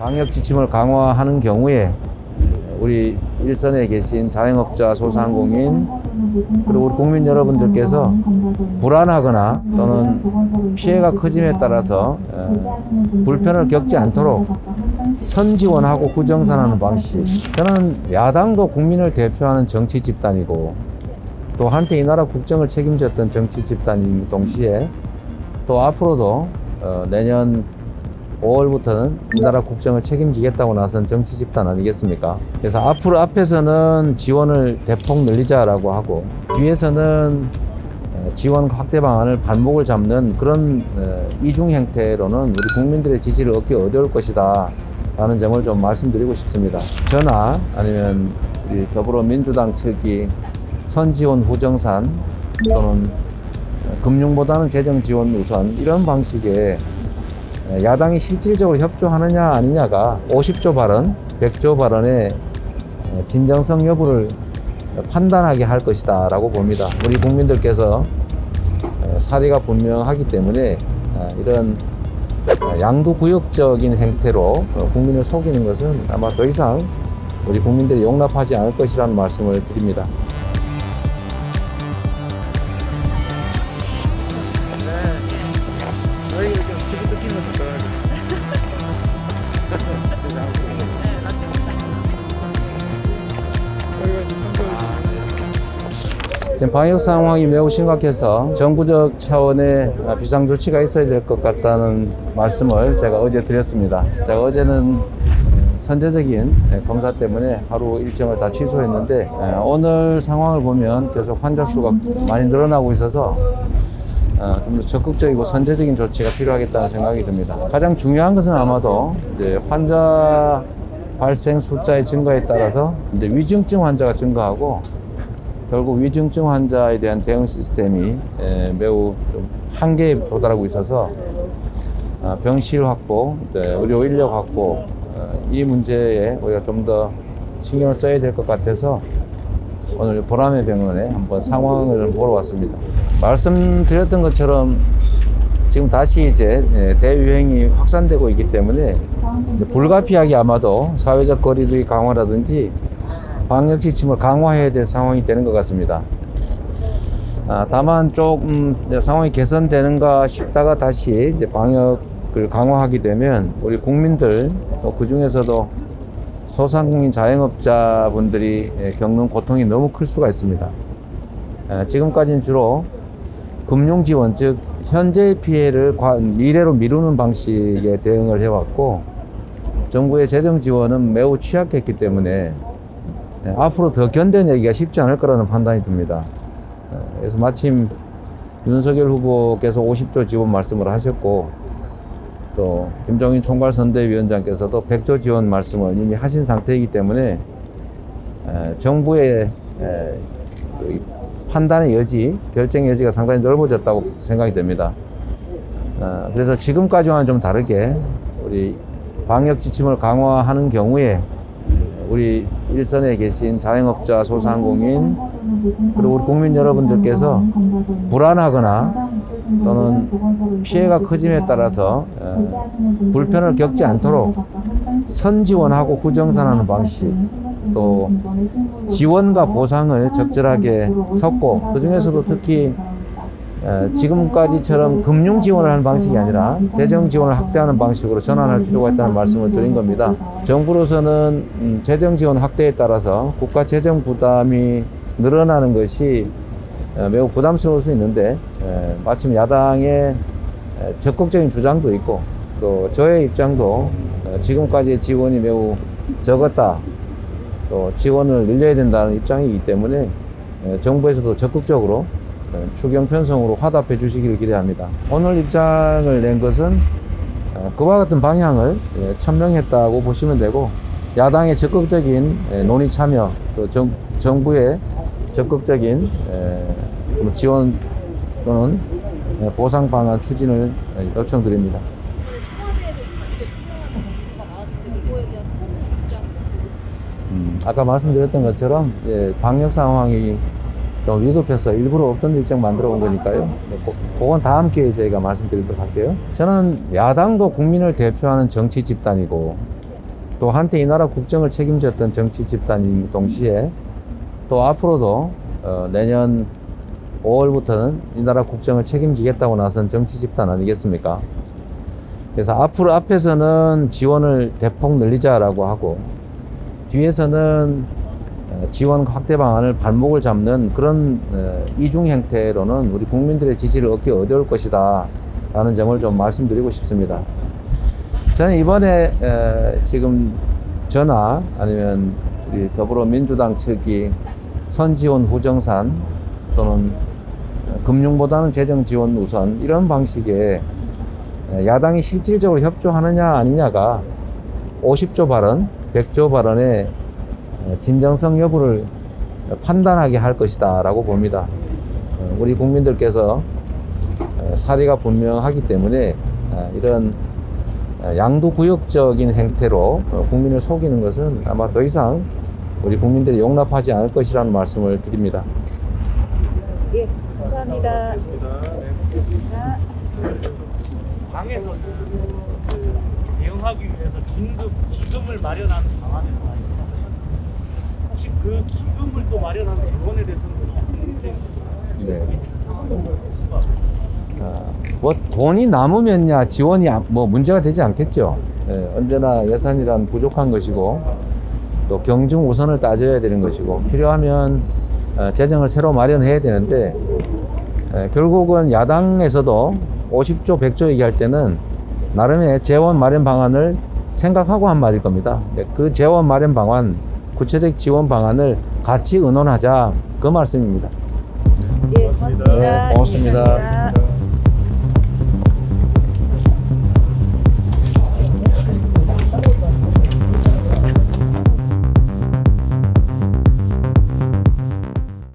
방역 지침을 강화하는 경우에 우리 일선에 계신 자영업자, 소상공인 그리고 우리 국민 여러분들께서 불안하거나 또는 피해가 커짐에 따라서 불편을 겪지 않도록 선지원하고 구정산하는 방식. 저는 야당도 국민을 대표하는 정치 집단이고 또 한때 이 나라 국정을 책임졌던 정치 집단인 동시에 또 앞으로도 내년 5월부터는 이 나라 국정을 책임지겠다고 나선 정치 집단 아니겠습니까? 그래서 앞에서는 지원을 대폭 늘리자라고 하고 뒤에서는 지원 확대 방안을 발목을 잡는 그런 이중 형태로는 우리 국민들의 지지를 얻기 어려울 것이다 라는 점을 좀 말씀드리고 싶습니다. 저나 아니면 우리 더불어민주당 측이 선지원 후정산 또는 금융보다는 재정 지원 우선 이런 방식의 야당이 실질적으로 협조하느냐 아니냐가 50조 발언, 100조 발언의 진정성 여부를 판단하게 할 것이다 라고 봅니다. 우리 국민들께서 사리가 분명하기 때문에 이런 양도구역적인 행태로 국민을 속이는 것은 아마 더 이상 우리 국민들이 용납하지 않을 것이라는 말씀을 드립니다. 지금 방역 상황이 매우 심각해서 정부적 차원의 비상조치가 있어야 될 것 같다는 말씀을 제가 어제 드렸습니다. 제가 어제는 선제적인 검사 때문에 하루 일정을 다 취소했는데 오늘 상황을 보면 계속 환자 수가 많이 늘어나고 있어서 좀 더 적극적이고 선제적인 조치가 필요하겠다는 생각이 듭니다. 가장 중요한 것은 아마도 이제 환자 발생 숫자의 증가에 따라서 이제 위중증 환자가 증가하고 결국 위중증 환자에 대한 대응 시스템이 매우 한계에 도달하고 있어서 병실 확보, 의료 인력 확보 이 문제에 우리가 좀 더 신경을 써야 될 것 같아서 오늘 보라매 병원에 한번 상황을 보러 왔습니다. 말씀드렸던 것처럼 지금 다시 이제 대유행이 확산되고 있기 때문에 불가피하게 아마도 사회적 거리두기 강화라든지 방역 지침을 강화해야 될 상황이 되는 것 같습니다. 다만 조금 상황이 개선되는가 싶다가 다시 이제 방역을 강화하게 되면 우리 국민들 또 그 중에서도 소상공인 자영업자분들이 겪는 고통이 너무 클 수가 있습니다. 지금까지는 주로 금융지원, 즉 현재의 피해를 미래로 미루는 방식의 대응을 해왔고 정부의 재정지원은 매우 취약했기 때문에 앞으로 더 견뎌내기가 쉽지 않을 거라는 판단이 듭니다. 그래서 마침 윤석열 후보께서 50조 지원 말씀을 하셨고 또 김종인 총괄선대위원장께서도 100조 지원 말씀을 이미 하신 상태이기 때문에 정부의 판단의 여지, 결정 여지가 상당히 넓어졌다고 생각이 됩니다. 그래서 지금까지와는 좀 다르게 우리 방역 지침을 강화하는 경우에 우리 일선에 계신 자영업자, 소상공인 그리고 우리 국민 여러분들께서 불안하거나 또는 피해가 커짐에 따라서 불편을 겪지 않도록 선지원하고 구정산하는 방식 또 지원과 보상을 적절하게 섞고 그중에서도 특히 지금까지처럼 금융 지원을 하는 방식이 아니라 재정 지원을 확대하는 방식으로 전환할 필요가 있다는 말씀을 드린 겁니다. 정부로서는 재정 지원 확대에 따라서 국가 재정 부담이 늘어나는 것이 매우 부담스러울 수 있는데 마침 야당의 적극적인 주장도 있고 또 저의 입장도 지금까지의 지원이 매우 적었다 또 지원을 늘려야 된다는 입장이기 때문에 정부에서도 적극적으로 추경 편성으로 화답해 주시기를 기대합니다. 오늘 입장을 낸 것은 그와 같은 방향을 천명했다고 보시면 되고 야당의 적극적인 논의 참여 또 정부의 적극적인 지원 또는 보상 방안 추진을 요청드립니다. 아까 말씀드렸던 것처럼 방역 상황이 좀 위급해서 일부러 없던 일정 만들어 온 거니까요. 그건 다음 기회에 저희가 말씀드리도록 할게요. 저는 야당도 국민을 대표하는 정치 집단이고 또 한때 이 나라 국정을 책임졌던 정치 집단인 동시에 또 앞으로도 내년 5월부터는 이 나라 국정을 책임지겠다고 나선 정치 집단 아니겠습니까? 그래서 앞에서는 지원을 대폭 늘리자라고 하고 뒤에서는 지원 확대 방안을 발목을 잡는 그런 이중 형태로는 우리 국민들의 지지를 얻기 어려울 것이다 라는 점을 좀 말씀드리고 싶습니다. 저는 이번에 지금 전화 아니면 우리 더불어민주당 측이 선지원 후정산 또는 금융보다는 재정 지원 우선 이런 방식의 야당이 실질적으로 협조하느냐 아니냐가 50조 발언, 100조 발언의 진정성 여부를 판단하게 할 것이다 라고 봅니다. 우리 국민들께서 사리가 분명하기 때문에 이런 양도구역적인 행태로 국민을 속이는 것은 아마 더 이상 우리 국민들이 용납하지 않을 것이라는 말씀을 드립니다. 예, 감사합니다. 당에서 대응하기 위해서 긴급 기금을 마련하는 방안을 말입니다. 혹시 그 기금을 또 마련하는 조건에 대해서는 네. 뭐 돈이 남으면야 지원이 뭐 문제가 되지 않겠죠. 언제나 예산이란 부족한 것이고 또 경중 우선을 따져야 되는 것이고 필요하면 재정을 새로 마련해야 되는데 결국은 야당에서도 50조, 100조 얘기할 때는 나름의 재원 마련 방안을 생각하고 한 말일 겁니다. 그 재원 마련 방안, 구체적 지원 방안을 같이 의논하자 그 말씀입니다. 예, 고맙습니다. 네, 고맙습니다. 감사합니다.